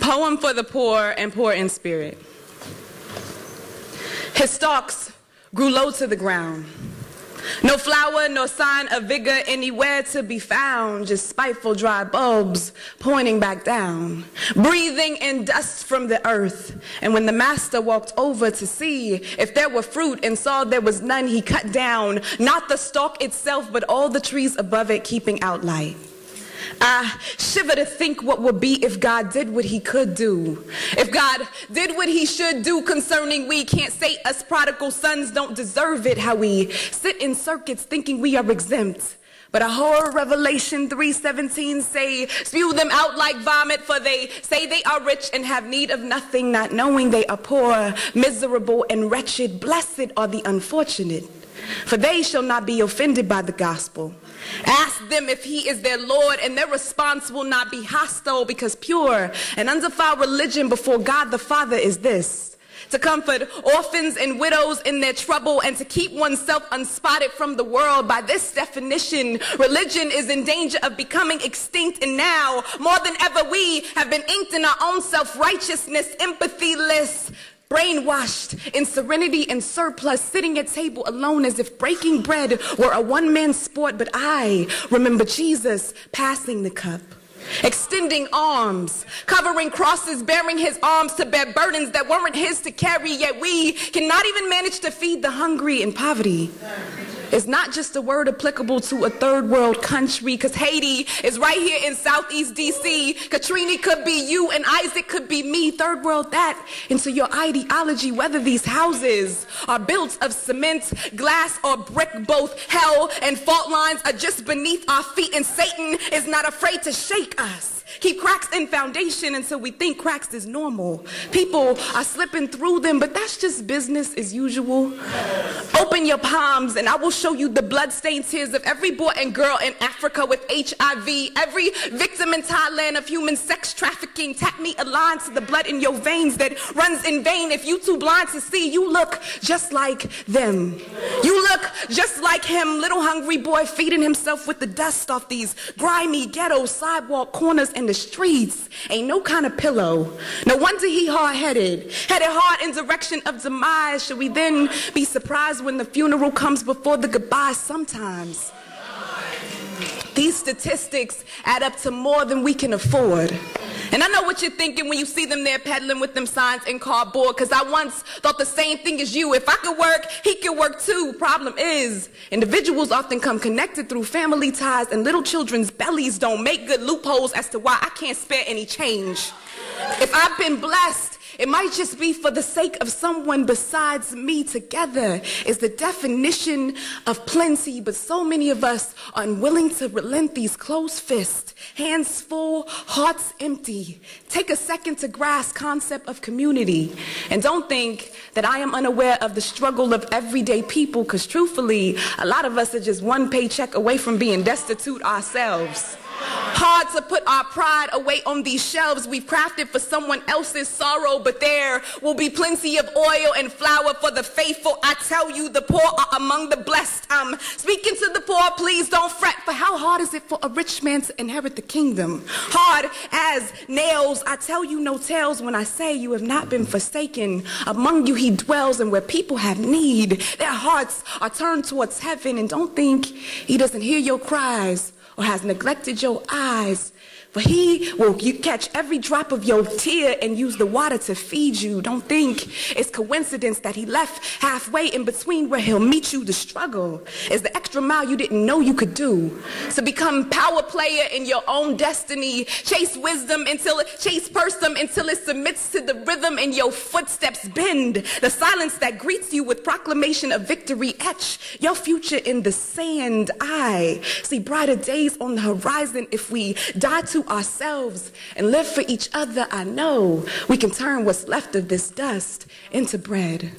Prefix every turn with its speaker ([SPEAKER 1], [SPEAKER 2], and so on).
[SPEAKER 1] Poem for the poor and poor in spirit. His stalks grew low to the ground. No flower, no sign of vigor anywhere to be found, just spiteful dry bulbs pointing back down, breathing in dust from the earth. And when the master walked over to see if there were fruit and saw there was none, he cut down, not the stalk itself, but all the trees above it, keeping out light. I shiver to think what would be if God did what he could do. If God did what he should do concerning we. Can't say us prodigal sons don't deserve it. How we sit in circuits thinking we are exempt. But a whole Revelation 3:17 say, spew them out like vomit, for they say they are rich and have need of nothing, not knowing they are poor, miserable, and wretched. Blessed are the unfortunate, for they shall not be offended by the gospel. Ask them if he is their Lord, and their response will not be hostile, because pure and undefiled religion before God the Father is this: to comfort orphans and widows in their trouble, and to keep oneself unspotted from the world. By this definition, religion is in danger of becoming extinct, and now, more than ever, we have been inked in our own self-righteousness, empathy-less, brainwashed in serenity and surplus, sitting at table alone as if breaking bread were a one-man sport. But I remember Jesus passing the cup, extending arms, covering crosses, bearing his arms to bear burdens that weren't his to carry. Yet we cannot even manage to feed the hungry. And poverty is not just a word applicable to a third world country, because Haiti is right here in Southeast DC. Katrina could be you and Isaac could be me. Third world that into your ideology, whether these houses are built of cement, glass, or brick. Both hell and fault lines are just beneath our feet, and Satan is not afraid to shake us. Keep cracks in foundation until we think cracks is normal. People are slipping through them, but that's just business as usual. Open your palms and I will show you the bloodstained tears of every boy and girl in Africa with HIV, every victim in Thailand of human sex trafficking. Tap me a line to the blood in your veins that runs in vain. If you too blind to see, you look just like them. You look just like him, little hungry boy feeding himself with the dust off these grimy ghetto sidewalk corners and the streets. Ain't no kind of pillow. No wonder he hard-headed, headed hard in direction of demise. Should we then be surprised when the funeral comes before the goodbye? Sometimes these statistics add up to more than we can afford. And I know what you're thinking when you see them there peddling with them signs in cardboard, because I once thought the same thing as you. If I could work, he could work too. Problem is, individuals often come connected through family ties, and little children's bellies don't make good loopholes as to why I can't spare any change. If I've been blessed, it might just be for the sake of someone besides me. Together is the definition of plenty, but so many of us are unwilling to relent. These closed fists, hands full, hearts empty. Take a second to grasp concept of community, and don't think that I am unaware of the struggle of everyday people, because truthfully, a lot of us are just one paycheck away from being destitute ourselves. Hard to put our pride away on these shelves we've crafted for someone else's sorrow, but there will be plenty of oil and flour for the faithful. I tell you, the poor are among the blessed. I'm speaking to the poor, please don't fret, for how hard is it for a rich man to inherit the kingdom? Hard as nails. I tell you no tales when I say you have not been forsaken. Among you he dwells, and where people have need, their hearts are turned towards heaven. And don't think he doesn't hear your cries or has neglected your eyes, for he will catch every drop of your tear and use the water to feed you. Don't think it's coincidence that he left halfway in between where he'll meet you. The struggle is the extra mile you didn't know you could do. So become power player in your own destiny. Chase wisdom chase person until it submits to the rhythm in your footsteps. Bend the silence that greets you with proclamation of victory. Etch your future in the sand. I see brighter days on the horizon if we die to ourselves and live for each other. I know we can turn what's left of this dust into bread.